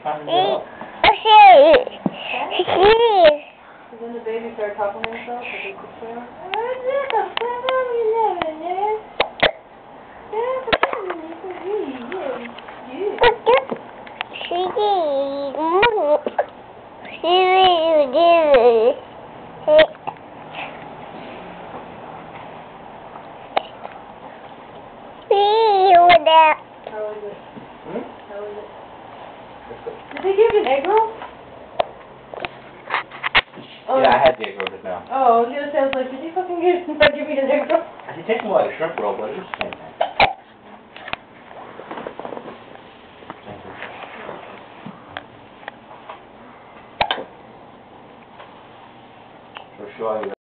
trying to get up. And then the baby started talking to himself, like a quick prayer. How is it? How is it? Did they give you an egg roll? Oh, yeah, I had the egg roll just now. Oh, I was gonna say, I was like, did you fucking give me an egg roll? It tastes more like a shrimp roll, but it's the same thing. Thank you. For sure.